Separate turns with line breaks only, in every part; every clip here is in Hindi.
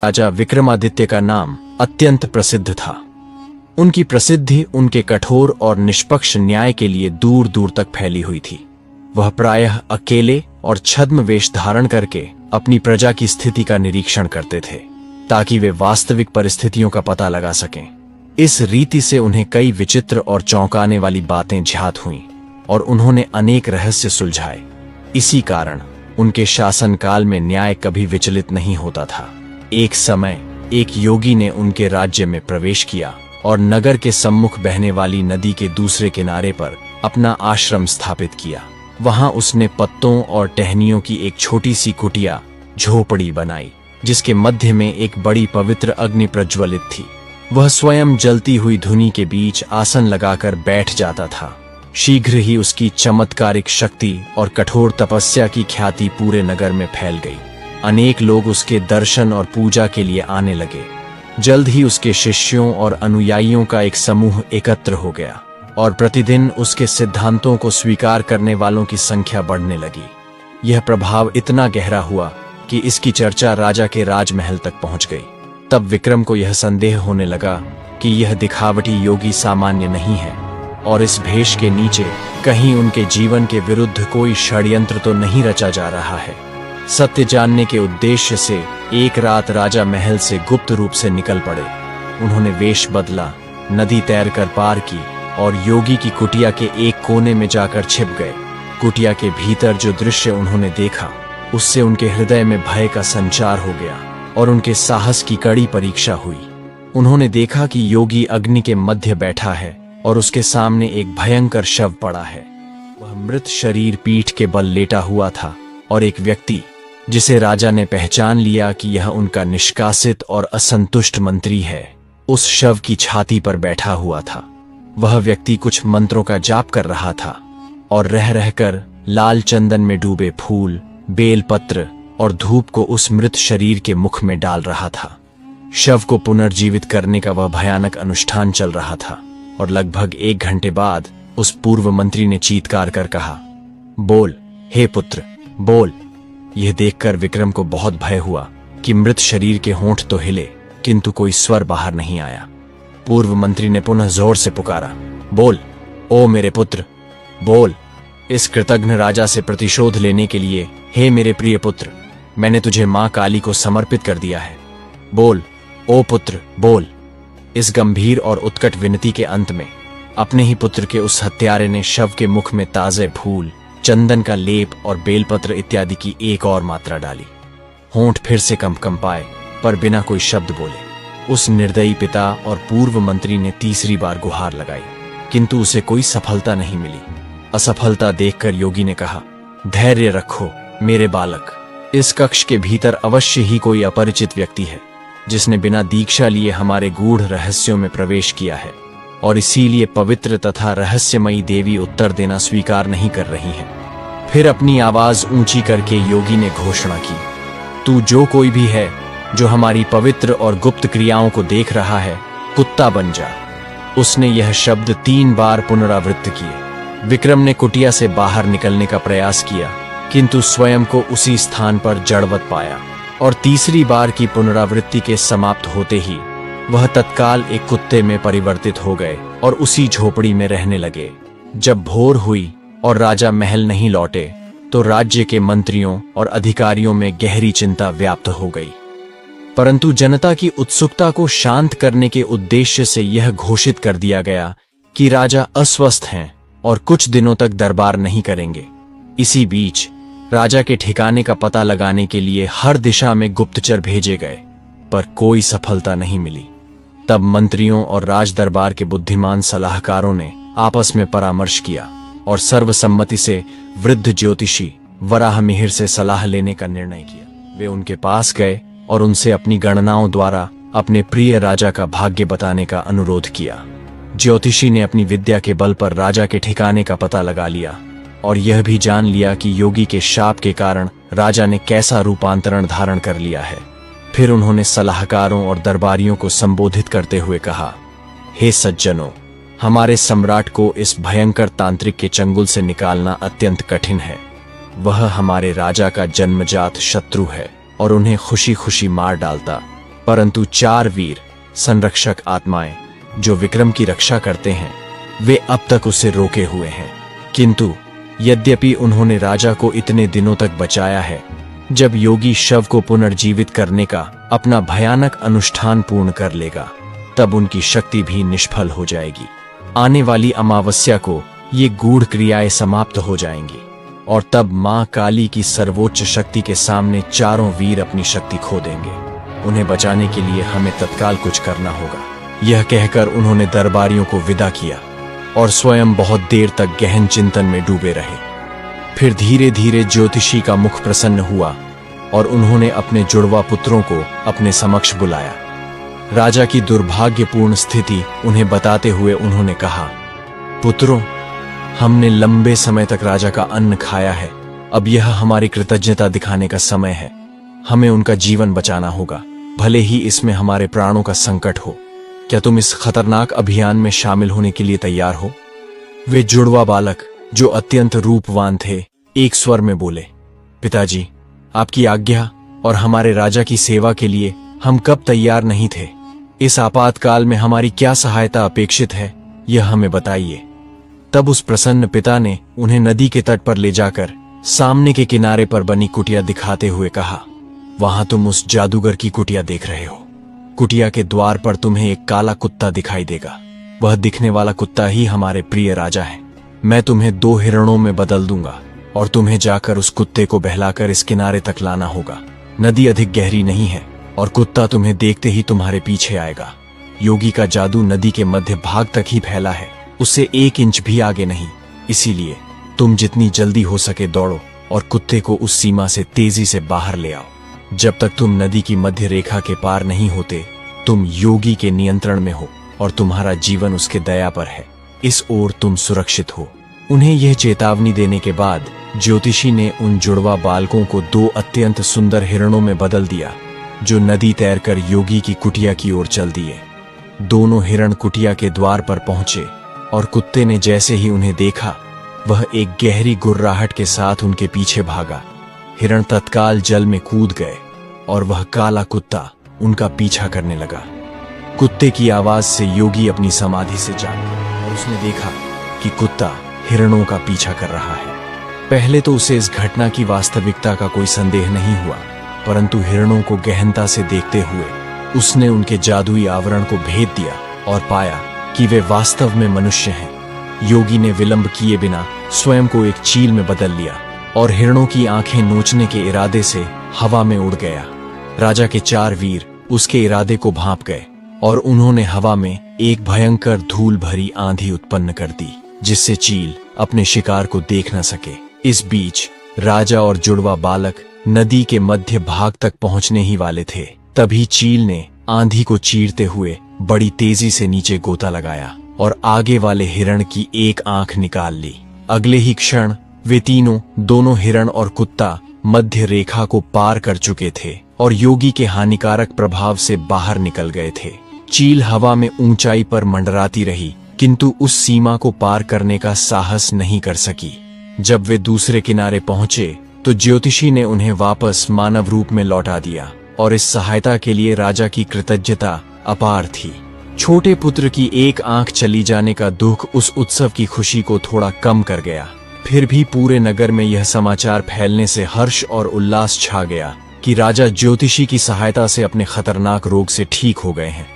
राजा विक्रमादित्य का नाम अत्यंत प्रसिद्ध था। उनकी प्रसिद्धि उनके कठोर और निष्पक्ष न्याय के लिए दूर दूर तक फैली हुई थी। वह प्रायः अकेले और छद्म वेश धारण करके अपनी प्रजा की स्थिति का निरीक्षण करते थे, ताकि वे वास्तविक परिस्थितियों का पता लगा सकें। इस रीति से उन्हें कई विचित्र और चौंकाने वाली बातें ज्ञात हुईं और उन्होंने अनेक रहस्य सुलझाए। इसी कारण उनके शासनकाल में न्याय कभी विचलित नहीं होता था। एक समय एक योगी ने उनके राज्य में प्रवेश किया और नगर के सम्मुख बहने वाली नदी के दूसरे किनारे पर अपना आश्रम स्थापित किया। वहां उसने पत्तों और टहनियों की एक छोटी सी कुटिया झोपड़ी बनाई, जिसके मध्य में एक बड़ी पवित्र अग्नि प्रज्वलित थी। वह स्वयं जलती हुई धुनी के बीच आसन लगाकर बैठ जाता था। शीघ्र ही उसकी चमत्कारिक शक्ति और कठोर तपस्या की ख्याति पूरे नगर में फैल गई। अनेक लोग उसके दर्शन और पूजा के लिए आने लगे। जल्द ही उसके शिष्यों और अनुयायियों का एक समूह एकत्र हो गया और प्रतिदिन उसके सिद्धांतों को स्वीकार करने वालों की संख्या बढ़ने लगी। यह प्रभाव इतना गहरा हुआ कि इसकी चर्चा राजा के राजमहल तक पहुंच गई। तब विक्रम को यह संदेह होने लगा कि यह दिखावटी योगी सामान्य नहीं है और इस भेष के नीचे कहीं उनके जीवन के विरुद्ध कोई षड्यंत्र तो नहीं रचा जा रहा है। सत्य जानने के उद्देश्य से एक रात राजा महल से गुप्त रूप से निकल पड़े। उन्होंने वेश बदला, नदी तैरकर पार की और योगी की कुटिया के एक कोने में जाकर छिप गए। कुटिया के भीतर जो दृश्य उन्होंने देखा, उससे उनके हृदय में भय का संचार हो गया और उनके साहस की कड़ी परीक्षा हुई। उन्होंने देखा कि योगी अग्नि के मध्य बैठा है और उसके सामने एक भयंकर शव पड़ा है। वह मृत शरीर पीठ के बल लेटा हुआ था और एक व्यक्ति, जिसे राजा ने पहचान लिया कि यह उनका निष्कासित और असंतुष्ट मंत्री है, उस शव की छाती पर बैठा हुआ था। वह व्यक्ति कुछ मंत्रों का जाप कर रहा था और रह रहकर लाल चंदन में डूबे फूल, बेलपत्र और धूप को उस मृत शरीर के मुख में डाल रहा था। शव को पुनर्जीवित करने का वह भयानक अनुष्ठान चल रहा था और लगभग 1 घंटे बाद उस पूर्व मंत्री ने चीत्कार कर कहा, बोल हे पुत्र, बोल। यह देखकर विक्रम को बहुत भय हुआ कि मृत शरीर के होंठ तो हिले, किंतु कोई स्वर बाहर नहीं आया। पूर्व मंत्री ने पुनः जोर से पुकारा, बोल ओ मेरे पुत्र, बोल। इस कृतघ्न राजा से प्रतिशोध लेने के लिए, हे मेरे प्रिय पुत्र, मैंने तुझे मां काली को समर्पित कर दिया है। बोल ओ पुत्र, बोल। इस गंभीर और उत्कट विनती के अंत में अपने ही पुत्र के उस हत्यारे ने शव के मुख में ताजे फूल, चंदन का लेप और बेलपत्र इत्यादि की एक और मात्रा डाली। होंठ फिर से कंपाए, पर बिना कोई शब्द बोले। उस निर्दयी पिता और पूर्व मंत्री ने तीसरी बार गुहार लगाई, किंतु उसे कोई सफलता नहीं मिली। असफलता देखकर योगी ने कहा, धैर्य रखो मेरे बालक। इस कक्ष के भीतर अवश्य ही कोई अपरिचित व्यक्ति है, जिसने बिना दीक्षा लिए हमारे गूढ़ रहस्यों में प्रवेश किया है और इसीलिए पवित्र तथा रहस्यमयी देवी उत्तर देना स्वीकार नहीं कर रही है। फिर अपनी आवाज ऊंची करके योगी ने घोषणा की, तू जो कोई भी है जो हमारी पवित्र और गुप्त क्रियाओं को देख रहा है, कुत्ता बन जा। उसने यह शब्द 3 बार पुनरावृत्त किए। विक्रम ने कुटिया से बाहर निकलने का प्रयास किया, किंतु स्वयं को उसी स्थान पर जड़वत पाया और तीसरी बार की पुनरावृत्ति के समाप्त होते ही वह तत्काल एक कुत्ते में परिवर्तित हो गए और उसी झोपड़ी में रहने लगे। जब भोर हुई और राजा महल नहीं लौटे, तो राज्य के मंत्रियों और अधिकारियों में गहरी चिंता व्याप्त हो गई। परंतु जनता की उत्सुकता को शांत करने के उद्देश्य से यह घोषित कर दिया गया कि राजा अस्वस्थ हैं और कुछ दिनों तक दरबार नहीं करेंगे। इसी बीच राजा के ठिकाने का पता लगाने के लिए हर दिशा में गुप्तचर भेजे गए, पर कोई सफलता नहीं मिली। तब मंत्रियों और राज दरबार के बुद्धिमान सलाहकारों ने आपस में परामर्श किया और सर्वसम्मति से वृद्ध ज्योतिषी वराहमिहिर से सलाह लेने का निर्णय किया। वे उनके पास गए और उनसे अपनी गणनाओं द्वारा अपने प्रिय राजा का भाग्य बताने का अनुरोध किया। ज्योतिषी ने अपनी विद्या के बल पर राजा के ठिकाने का पता लगा लिया और यह भी जान लिया कि योगी के शाप के कारण राजा ने कैसा रूपांतरण धारण कर लिया है। फिर उन्होंने सलाहकारों और दरबारियों को संबोधित करते हुए कहा, हे सज्जनों, हमारे सम्राट को इस भयंकर तांत्रिक के चंगुल से निकालना अत्यंत कठिन है। वह हमारे राजा का जन्मजात शत्रु है और उन्हें खुशी खुशी मार डालता परंतु 4 वीर संरक्षक आत्माएं जो विक्रम की रक्षा करते हैं, वे अब तक उसे रोके हुए हैं। किंतु यद्यपि उन्होंने राजा को इतने दिनों तक बचाया है, जब योगी शव को पुनर्जीवित करने का अपना भयानक अनुष्ठान पूर्ण कर लेगा, तब उनकी शक्ति भी निष्फल हो जाएगी। आने वाली अमावस्या को ये गूढ़ क्रियाएं समाप्त हो जाएंगी और तब मां काली की सर्वोच्च शक्ति के सामने चारों वीर अपनी शक्ति खो देंगे। उन्हें बचाने के लिए हमें तत्काल कुछ करना होगा। यह कहकर उन्होंने दरबारियों को विदा किया और स्वयं बहुत देर तक गहन चिंतन में डूबे रहे। फिर धीरे धीरे ज्योतिषी का मुख प्रसन्न हुआ और उन्होंने अपने जुड़वा पुत्रों को अपने समक्ष बुलाया। राजा की दुर्भाग्यपूर्ण स्थिति उन्हें बताते हुए उन्होंने कहा, पुत्रों, हमने लंबे समय तक राजा का अन्न खाया है। अब यह हमारी कृतज्ञता दिखाने का समय है। हमें उनका जीवन बचाना होगा, भले ही इसमें हमारे प्राणों का संकट हो। क्या तुम इस खतरनाक अभियान में शामिल होने के लिए तैयार हो? वे जुड़वा बालक, जो अत्यंत रूपवान थे, एक स्वर में बोले, पिताजी, आपकी आज्ञा और हमारे राजा की सेवा के लिए हम कब तैयार नहीं थे। इस आपातकाल में हमारी क्या सहायता अपेक्षित है, यह हमें बताइए। तब उस प्रसन्न पिता ने उन्हें नदी के तट पर ले जाकर सामने के किनारे पर बनी कुटिया दिखाते हुए कहा, वहां तुम उस जादूगर की कुटिया देख रहे हो। कुटिया के द्वार पर तुम्हें एक काला कुत्ता दिखाई देगा। वह दिखने वाला कुत्ता ही हमारे प्रिय राजा है। मैं तुम्हें 2 हिरणों में बदल दूंगा और तुम्हें जाकर उस कुत्ते को बहलाकर इस किनारे तक लाना होगा। नदी अधिक गहरी नहीं है और कुत्ता तुम्हें देखते ही तुम्हारे पीछे आएगा। योगी का जादू नदी के मध्य भाग तक ही फैला है, उससे 1 इंच भी आगे नहीं। इसीलिए तुम जितनी जल्दी हो सके दौड़ो और कुत्ते को उस सीमा से तेजी से बाहर ले आओ। जब तक तुम नदी की मध्य रेखा के पार नहीं होते, तुम योगी के नियंत्रण में हो और तुम्हारा जीवन उसके दया पर है। इस ओर तुम सुरक्षित हो। उन्हें यह चेतावनी देने के बाद ज्योतिषी ने उन जुड़वा बालकों को 2 अत्यंत सुंदर हिरणों में बदल दिया, जो नदी तैरकर योगी की कुटिया की ओर चल दिए। दोनों हिरण कुटिया के द्वार पर पहुंचे और कुत्ते ने जैसे ही उन्हें देखा, वह एक गहरी गुर्राहट के साथ उनके पीछे भागा। हिरण तत्काल जल में कूद गए और वह काला कुत्ता उनका पीछा करने लगा। कुत्ते की आवाज से योगी अपनी समाधि से जागा और उसने देखा कि कुत्ता हिरणों का पीछा कर रहा है। पहले तो उसे इस घटना की वास्तविकता का कोई संदेह नहीं हुआ, परंतु हिरणों को गहनता से देखते हुए उसने उनके जादुई आवरण को भेद दिया और पाया कि वे वास्तव में मनुष्य हैं। योगी ने विलंब किए बिना स्वयं को एक चील में बदल लिया और हिरणों की आंखें नोचने के इरादे से हवा में उड़ गया। राजा के 4 वीर उसके इरादे को भांप गए और उन्होंने हवा में एक भयंकर धूल भरी आंधी उत्पन्न कर दी, जिससे चील अपने शिकार को देख न सके। इस बीच राजा और जुड़वा बालक नदी के मध्य भाग तक पहुंचने ही वाले थे। तभी चील ने आंधी को चीरते हुए बड़ी तेजी से नीचे गोता लगाया और आगे वाले हिरण की एक आंख निकाल ली। अगले ही क्षण वे तीनों, दोनों हिरण और कुत्ता, मध्य रेखा को पार कर चुके थे और योगी के हानिकारक प्रभाव से बाहर निकल गए थे। चील हवा में ऊंचाई पर मंडराती रही, किंतु उस सीमा को पार करने का साहस नहीं कर सकी। जब वे दूसरे किनारे पहुंचे तो ज्योतिषी ने उन्हें वापस मानव रूप में लौटा दिया और इस सहायता के लिए राजा की कृतज्ञता अपार थी। छोटे पुत्र की एक आंख चली जाने का दुख उस उत्सव की खुशी को थोड़ा कम कर गया। फिर भी पूरे नगर में यह समाचार फैलने से हर्ष और उल्लास छा गया कि राजा ज्योतिषी की सहायता से अपने खतरनाक रोग से ठीक हो गए हैं।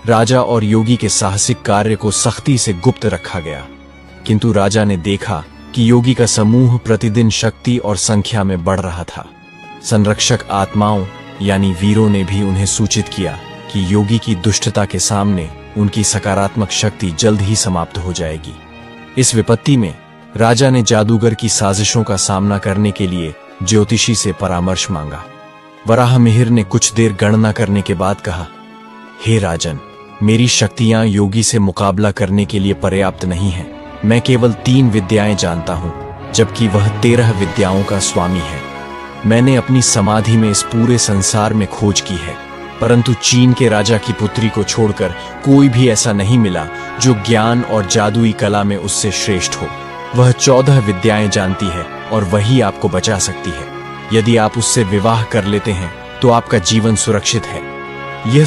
राजा और योगी के साहसिक कार्य को सख्ती से गुप्त रखा गया, किंतु राजा ने देखा कि योगी का समूह प्रतिदिन शक्ति और संख्या में बढ़ रहा था। संरक्षक आत्माओं यानी वीरों ने भी उन्हें सूचित किया कि योगी की दुष्टता के सामने उनकी सकारात्मक शक्ति जल्द ही समाप्त हो जाएगी। इस विपत्ति में राजा ने जादूगर की साजिशों का सामना करने के लिए ज्योतिषी से परामर्श मांगा। वराहमिहिर ने कुछ देर गणना करने के बाद कहा, हे राजन, मेरी शक्तियां योगी से मुकाबला करने के लिए पर्याप्त नहीं हैं। मैं केवल 3 विद्याएं जानता हूं, जबकि वह 13 विद्याओं का स्वामी है। मैंने अपनी समाधि में इस पूरे संसार में खोज की है, परंतु चीन के राजा की पुत्री को छोड़कर कोई भी ऐसा नहीं मिला जो ज्ञान और जादुई कला में उससे श्रेष्ठ हो। वह 14 विद्याएं जानती है और वही आपको बचा सकती है। यदि आप उससे विवाह कर लेते हैं तो आपका जीवन सुरक्षित है। यह